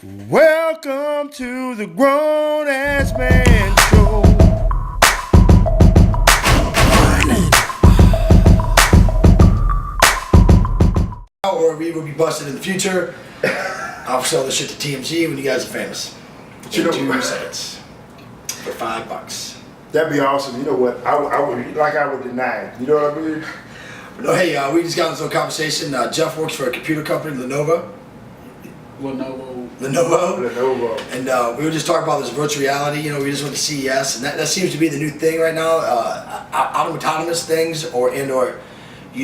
Welcome to the Grown Ass Man Show. Or we will be busted in the future. I'll sell this shit to TMZ when you guys are famous. In 2 seconds. For $5. That'd be awesome. You know what? I would deny it. You know what I mean? No, hey, we just got into a conversation. Jeff works for a computer company, Lenovo. Lenovo. And we were just talking about this virtual reality. You know, we just went to CES, and that seems to be the new thing right now. Autonomous things, or you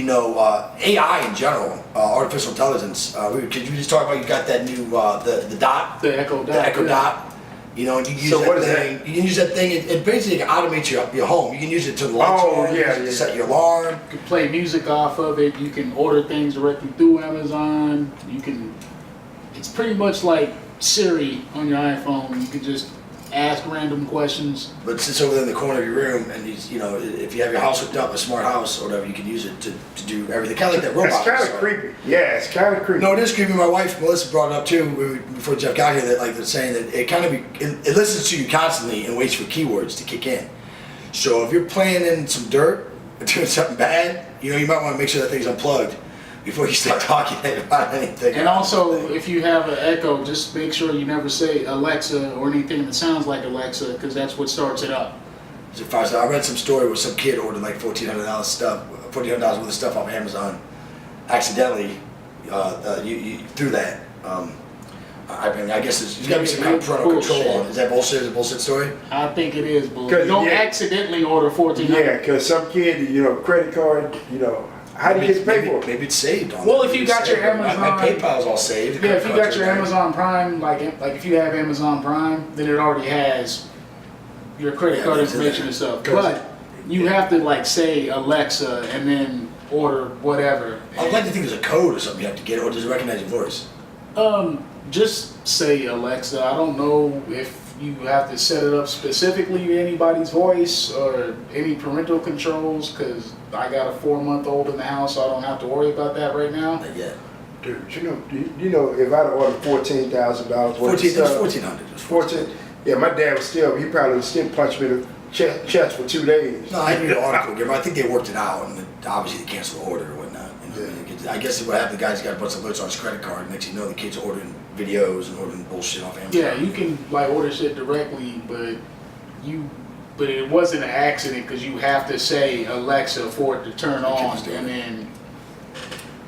know, AI in general, artificial intelligence. Could you just talk about, you got that new the Dot, the Echo Dot, the Echo Dot. You know, and you can use that thing. You can use that thing. It basically automates your home. You can use it to lights on, set your alarm. You can play music off of it. You can order things directly through Amazon. You can. It's pretty much like Siri on your iPhone. You can just ask random questions. But it sits over there in the corner of your room, and you know, if you have your house hooked up, a smart house or whatever, you can use it to do everything. Kind of like that robot. It's kind of creepy. Yeah, it's kind of creepy. No, it is creepy. My wife Melissa brought it up too before Jeff got here. That they're saying that it kind of it listens to you constantly and waits for keywords to kick in. So if you're playing in some dirt or doing something bad, you know, you might want to make sure that thing's unplugged before you start talking about anything. And also, if you have an Echo, just make sure you never say Alexa or anything that sounds like Alexa, because that's what starts it up. I read some story where some kid ordered like $1,400 worth of stuff off Amazon, accidentally, through that. I mean, I guess there's got to be some kind of parental control on it. Is that bullshit? Is it a bullshit story? I think it is bullshit. Don't accidentally order $1,400. Yeah, because some kid, you know, credit card, you know. How do you get paid for it? Maybe it's saved on. Well, if you got your Amazon, my PayPal's all saved. Yeah, if you got your Amazon Prime, like if you have Amazon Prime, then it already has your credit card information and stuff. But you have to like say Alexa and then order whatever. I'd like to think there's a code or something you have to get, or does it recognize your voice? Just say Alexa. I don't know if you have to set it up specifically to anybody's voice or any parental controls, because I got a 4-month-old in the house, so I don't have to worry about that right now. Not yet. Dude, you know, if I'd ordered $14,000 worth of stuff, $1,400. Yeah, my dad he probably would still punch me in the chest for 2 days. No, I read an article. I think they worked it out, and obviously they canceled the order or whatnot. I guess what happened, the guy's got a bunch of alerts on his credit card. Next thing you know, the kid's ordering videos and ordering bullshit off Amazon. Yeah, you can like order shit directly, but it wasn't an accident, because you have to say Alexa for it to turn on, and then.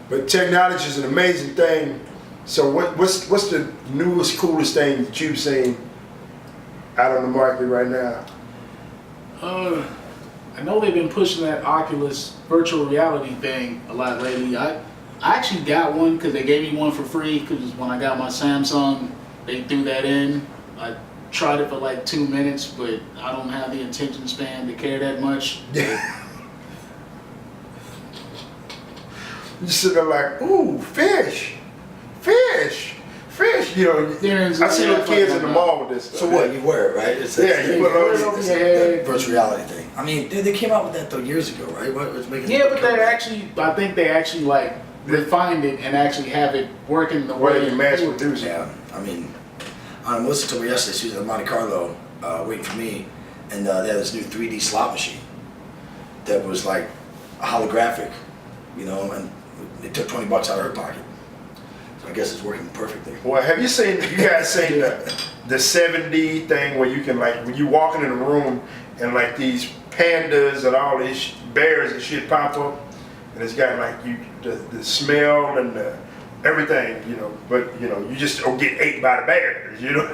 But technology is an amazing thing. So what's the newest, coolest thing that you've seen out on the market right now? I know they've been pushing that Oculus virtual reality thing a lot lately. I actually got one because they gave me one for free, because when I got my Samsung, they threw that in. I tried it for like 2 minutes, but I don't have the attention span to care that much. You sit there like, ooh, fish. You know, I see little kids in the mall with this stuff. So what, you wear it, right? You put it on your head. Virtual reality thing. I mean, they came out with that though years ago, right? But I think they actually like refined it and actually have it working the way you mass produce. Yeah, I mean, Melissa told me yesterday she was at Monte Carlo waiting for me, and they had this new 3D slot machine that was like holographic, you know, and it took $20 out of her pocket. So I guess it's working perfectly. Well, have you guys seen the 7D thing where you can, like, when you walking in a room and like these pandas and all these bears and shit pop up, and it's got like the smell and everything, you know, but you know, you just don't get ate by the bears, you know.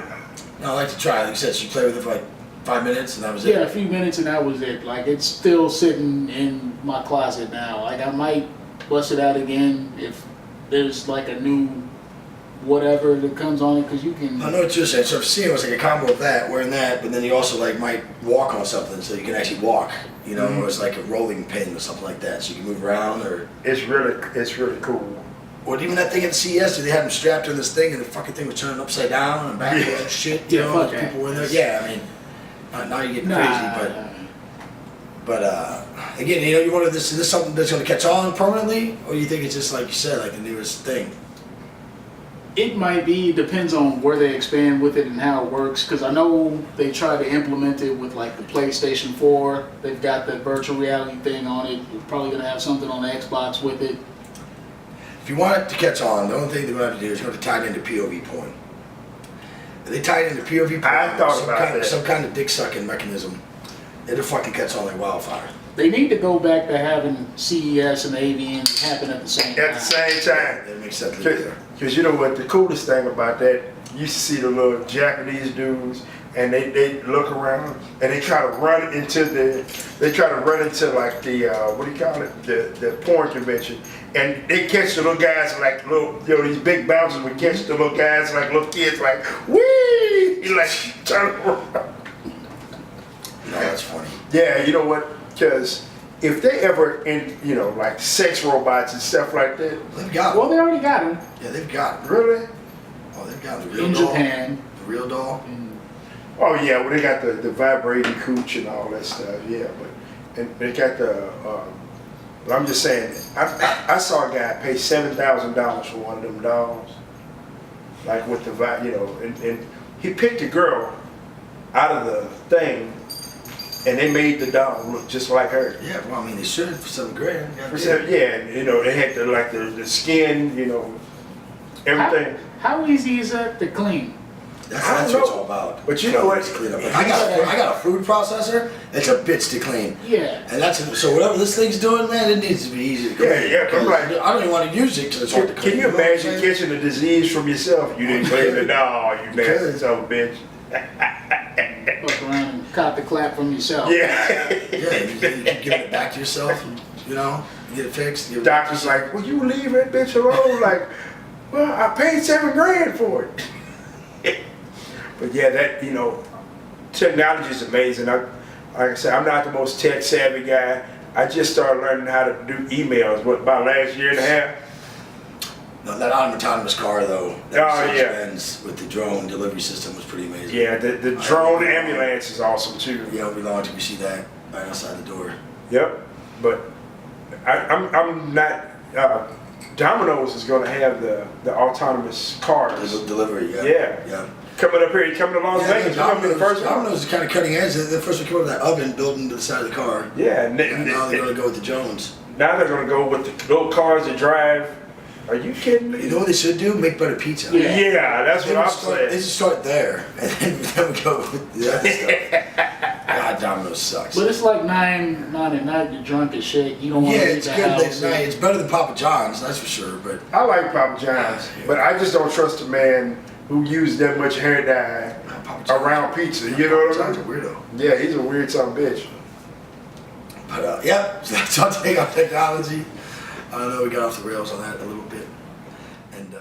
No, I like to try. Like you said, she played with it for like 5 minutes and that was it. Yeah, a few minutes and that was it. Like, it's still sitting in my closet now. Like, I might bust it out again if there's like a new whatever that comes on it, because you can. I know what you're saying. So if seeing it was like a combo of that, wearing that, but then you also like might walk on something, so you can actually walk. You know, or it's like a rolling pin or something like that, so you can move around. Or it's really cool. Or even that thing at CES, they had them strapped to this thing, and the fucking thing was turning upside down and backwards and shit. You know, people were in there. Yeah, I mean, now you're getting crazy, but again, you know, you wonder, is this something that's going to catch on permanently, or you think it's just like you said, like the newest thing? It might be, depends on where they expand with it and how it works. Because I know they try to implement it with like the PlayStation 4. They've got the virtual reality thing on it. You're probably gonna have something on the Xbox with it. If you want it to catch on, the only thing they're going to have to do is going to tie it into POV porn. If they tie it into POV porn, I thought about that. some kind of dick sucking mechanism, it'll fucking catch on like wildfire. They need to go back to having CES and AVN happen at the same time. At the same time. That makes sense. There. Because you know what, the coolest thing about that, you used to see the little Japanese dudes, and they look around, and they try to run into like the, what do you call it, the porn convention, and they catch the little guys like little, you know, these big bouncers would catch the little guys like little kids like, whee! You like, turn around. No, that's funny. Yeah, you know what, because if they ever, you know, like sex robots and stuff like that, They've got Well, them. they already got them Yeah, they've got them. really? Oh, they've got the real in doll. Japan. The real doll. Oh yeah, well they got the vibrating cooch and all that stuff. Yeah, but and they got the. But I'm just saying, I saw a guy pay $7,000 for one of them dolls, like with the you know, and he picked a girl out of the thing, and they made the doll look just like her. Yeah, well, I mean, they should for $7,000. Yeah, and, you know, they had the skin, you know, everything. How easy is that to clean? That's I what don't it's know. all about. But you know what? To clean up. Like, I got a food processor. It's a bitch to clean. Yeah. And that's so whatever this thing's doing, man, it needs to be easy to clean. Yeah, I'm like- I don't even want to use it because it's hard to clean. Can you know what I'm imagine saying? catching a disease from yourself? You didn't clean the doll, you nasty son of a bitch. Fuck around and cop the clap from yourself. Yeah. Yeah, you keep giving it back to yourself. You know, you get it fixed. Give it Doctor's like, will you leave that bitch alone? Like, well, I paid $7,000 for it. But yeah, that, you know, technology is amazing. Like I said, I'm not the most tech savvy guy. I just started learning how to do emails, about last year and a half? No, that autonomous car though. That Oh, yeah. Mercedes-Benz with the drone delivery system was pretty amazing. Yeah, the drone ambulance is awesome too. Yeah, it'll be long till we see that right outside the door. Yep, but I'm not. Domino's is going to have the autonomous cars Delivery, yeah. Yeah. coming up here. Coming to Las Vegas. We're gonna be the first one. Domino's is kind of cutting edge. The first one came with that oven built into the side of the car. Yeah, And now they're going to go with the drones. now they're going to go with the little cars that drive. Are you kidding me? You know what they should do? Make better pizza. Yeah, that's They what I'm should start- saying. They should start there, and then we go with the other stuff. God, Domino's sucks. But it's like 9 at night, you're drunk as shit. You don't want Yeah, to leave it's the good house. late at night. It's better than Papa John's, that's for sure. But I like Papa John's, but I just don't trust a man who used that much hair dye Papa John's- around pizza. You know Papa what I John's a mean? weirdo. Yeah, he's a weird son of a bitch. But yeah, so that's our take on technology. I know we got off the rails on that a little bit, and.